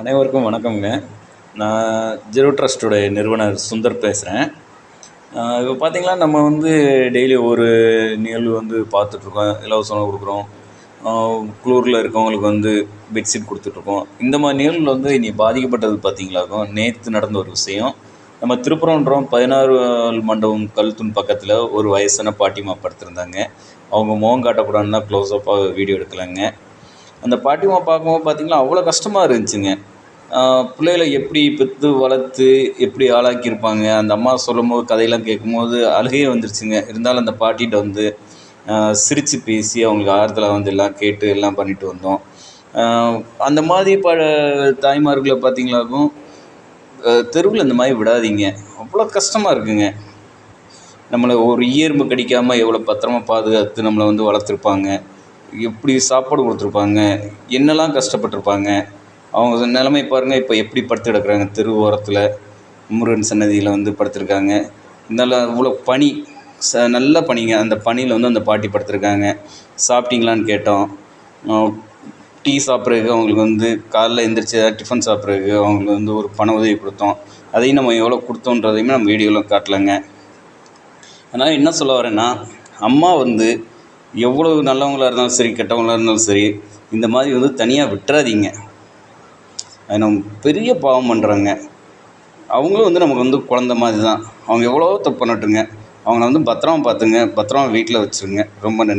அனைவருக்கும் வணக்கம்ங்க. நான் ஜீரோ ட்ரஸ்ட்டோடைய நிறுவனர் சுந்தர் பேசுகிறேன். இப்போ பார்த்தீங்கன்னா, நம்ம வந்து டெய்லி ஒரு நிகழ்வு வந்து பார்த்துட்ருக்கோம். இலவச உணவு கொடுக்குறோம். குளூரில் இருக்கவங்களுக்கு வந்து பெட்ஷீட் கொடுத்துட்ருக்கோம். இந்த மாதிரி நிகழ்வுல வந்து இன்றைக்கி பாதிக்கப்பட்டது பார்த்தீங்களாக்கும், நேற்று நடந்த ஒரு விஷயம். நம்ம திருப்பரங்குன்றம் 16 மண்டபம் கல்தூண் பக்கத்தில் ஒரு வயசான பாட்டிமா படுத்திருந்தாங்க. அவங்க முகம் காட்டக்கூடாதுன்னு தான் க்ளோஸ்அப்பாக வீடியோ எடுக்கலைங்க. அந்த பாட்டிமா பார்க்கும்போது பார்த்திங்கன்னா அவ்வளோ கஷ்டமாக இருந்துச்சுங்க. பிள்ளைகளை எப்படி பெற்று வளர்த்து எப்படி ஆளாக்கியிருப்பாங்க. அந்த அம்மா சொல்லும்போது கதையெல்லாம் கேட்கும்போது அழுகையே வந்துருச்சுங்க. இருந்தாலும் அந்த பாட்டிகிட்ட வந்து சிரித்து பேசி அவங்களுக்கு ஆறுதலாக வந்து எல்லாம் கேட்டு எல்லாம் பண்ணிட்டு வந்தோம். அந்த மாதிரி தாய்மார்களை பார்த்திங்களாக்கும், தெருவில் இந்த மாதிரி விடாதீங்க. அவ்வளோ கஷ்டமாக இருக்குங்க. நம்மளை ஒரு ஈயெறும்பு கடிக்காமல் எவ்வளோ பத்திரமா பாதுகாத்து நம்மளை வந்து வளர்த்துருப்பாங்க. எப்படி சாப்பாடு கொடுத்துருப்பாங்க, என்னெல்லாம் கஷ்டப்பட்டுருப்பாங்க. அவங்க நிலைமை பாருங்கள், இப்போ எப்படி படுத்து கிடக்குறாங்க. தெரு ஓரத்தில் முருகன் சன்னதியில் வந்து படுத்திருக்காங்க. நல்லா இவ்வளோ பனி, நல்ல பனிங்க. அந்த பனியில் வந்து அந்த பாட்டி படுத்திருக்காங்க. சாப்பிட்டீங்களான்னு கேட்டோம். டீ சாப்பிட்றதுக்கு அவங்களுக்கு வந்து காலைல எழுந்திரிச்சி ஏதாவது டிஃபன் சாப்பிட்றதுக்கு அவங்களுக்கு வந்து ஒரு பண உதவி கொடுத்தோம். அதையும் நம்ம எவ்வளோ கொடுத்தோன்றதையுமே நம்ம வீடியோவில் காட்டலைங்க. அதனால் என்ன சொல்ல வரேன்னா, அம்மா வந்து எவ்வளவு நல்லவங்களாக இருந்தாலும் சரி, கெட்டவங்களாக இருந்தாலும் சரி, இந்த மாதிரி வந்து தனியாக விட்டுறாதீங்க. அது நம்ம பெரிய பாவம் பண்ணுறாங்க. அவங்களும் வந்து நமக்கு வந்து குழந்த மாதிரி தான். அவங்க எவ்வளோ தப்பு பண்ணட்டுங்க. அவங்கள வந்து பத்திரமா பார்த்துங்க, பத்திரமா வீட்டில் வச்சுருங்க. ரொம்ப நன்றி.